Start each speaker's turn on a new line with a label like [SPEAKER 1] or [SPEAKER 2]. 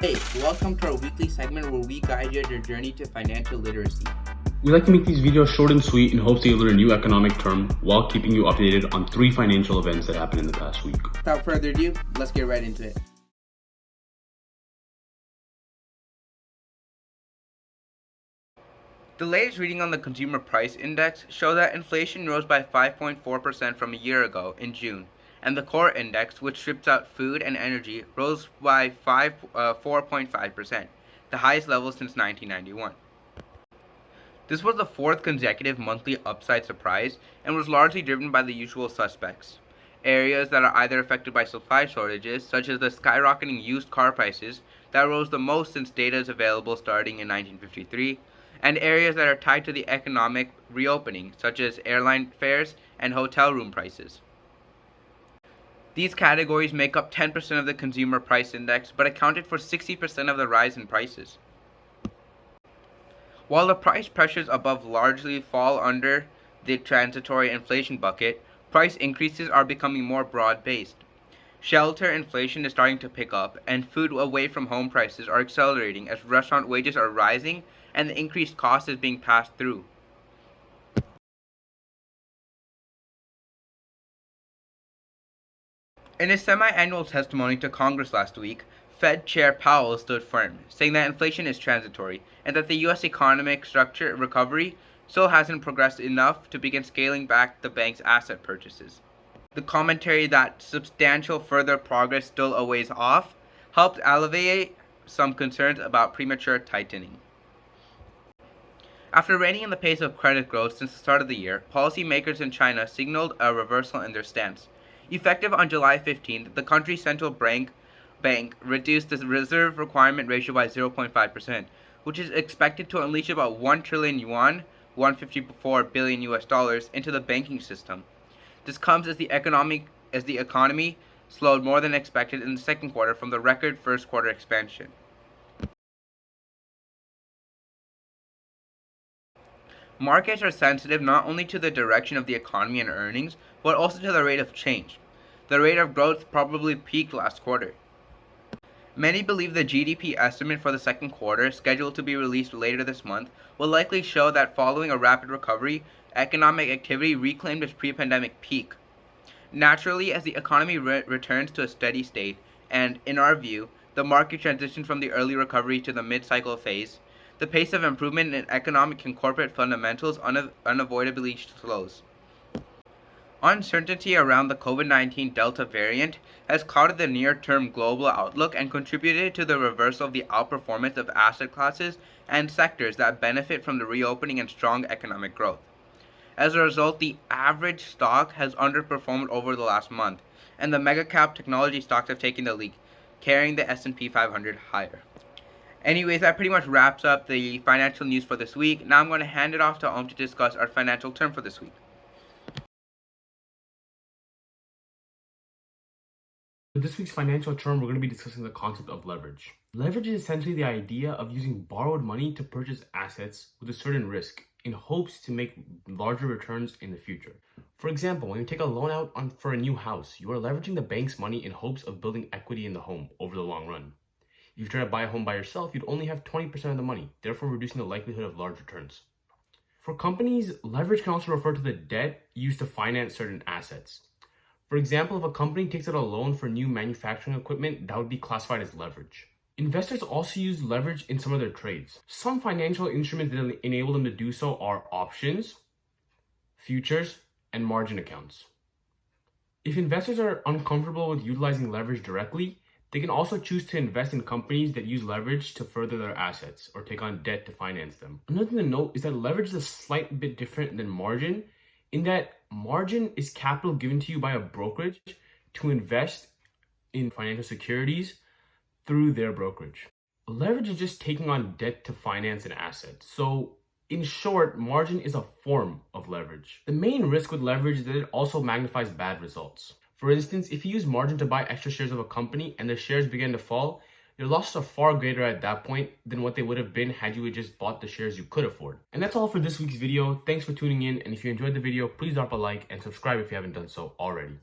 [SPEAKER 1] Hey, welcome to our weekly segment where we guide you on your journey to financial literacy.
[SPEAKER 2] We like to make these videos short and sweet in hopes that you learn a new economic term while keeping you updated on 3 financial events that happened in the past week.
[SPEAKER 1] Without further ado, let's get right into it. The latest reading on the Consumer Price Index show that inflation rose by 5.4% from a year ago in June, and the core index, which strips out food and energy, rose by 4.5%, the highest level since 1991. This was the fourth consecutive monthly upside surprise and was largely driven by the usual suspects. Areas that are either affected by supply shortages, such as the skyrocketing used car prices that rose the most since data is available starting in 1953, and areas that are tied to the economic reopening, such as airline fares and hotel room prices. These categories make up 10% of the consumer price index but accounted for 60% of the rise in prices. While the price pressures above largely fall under the transitory inflation bucket, price increases are becoming more broad-based. Shelter inflation is starting to pick up, and food away from home prices are accelerating as restaurant wages are rising and the increased cost is being passed through. In his semi-annual testimony to Congress last week, Fed Chair Powell stood firm, saying that inflation is transitory and that the U.S. economic structure recovery still hasn't progressed enough to begin scaling back the bank's asset purchases. The commentary that substantial further progress still a ways off helped alleviate some concerns about premature tightening. After reining in the pace of credit growth since the start of the year, policymakers in China signaled a reversal in their stance. Effective on July 15th, the country's central bank reduced the reserve requirement ratio by 0.5%, which is expected to unleash about 1 trillion yuan, $154 billion US, into the banking system. This comes as the economy slowed more than expected in the second quarter from the record first quarter expansion. Markets are sensitive not only to the direction of the economy and earnings, but also to the rate of change. The rate of growth probably peaked last quarter. Many believe the GDP estimate for the second quarter, scheduled to be released later this month, will likely show that following a rapid recovery, economic activity reclaimed its pre-pandemic peak. Naturally, as the economy returns to a steady state, and, in our view, the market transitions from the early recovery to the mid-cycle phase, the pace of improvement in economic and corporate fundamentals unavoidably slows. Uncertainty around the COVID-19 Delta variant has clouded the near-term global outlook and contributed to the reversal of the outperformance of asset classes and sectors that benefit from the reopening and strong economic growth. As a result, the average stock has underperformed over the last month, and the mega-cap technology stocks have taken the lead, carrying the S&P 500 higher. Anyways, that pretty much wraps up the financial news for this week. Now I'm going to hand it off to to discuss our financial term for this week.
[SPEAKER 2] For this week's financial term, we're going to be discussing the concept of leverage. Leverage is essentially the idea of using borrowed money to purchase assets with a certain risk in hopes to make larger returns in the future. For example, when you take a loan out for a new house, you are leveraging the bank's money in hopes of building equity in the home over the long run. If you try to buy a home by yourself, you'd only have 20% of the money, therefore reducing the likelihood of large returns. For companies, leverage can also refer to the debt used to finance certain assets. For example, if a company takes out a loan for new manufacturing equipment, that would be classified as leverage. Investors also use leverage in some of their trades. Some financial instruments that enable them to do so are options, futures, and margin accounts. If investors are uncomfortable with utilizing leverage directly, they can also choose to invest in companies that use leverage to further their assets or take on debt to finance them. Another thing to note is that leverage is a slight bit different than margin, in that margin is capital given to you by a brokerage to invest in financial securities through their brokerage. Leverage is just taking on debt to finance an asset. So in short, margin is a form of leverage. The main risk with leverage is that it also magnifies bad results. For instance, if you use margin to buy extra shares of a company and the shares begin to fall, your losses are far greater at that point than what they would have been had you just bought the shares you could afford. And that's all for this week's video. Thanks for tuning in, and if you enjoyed the video, please drop a like and subscribe if you haven't done so already.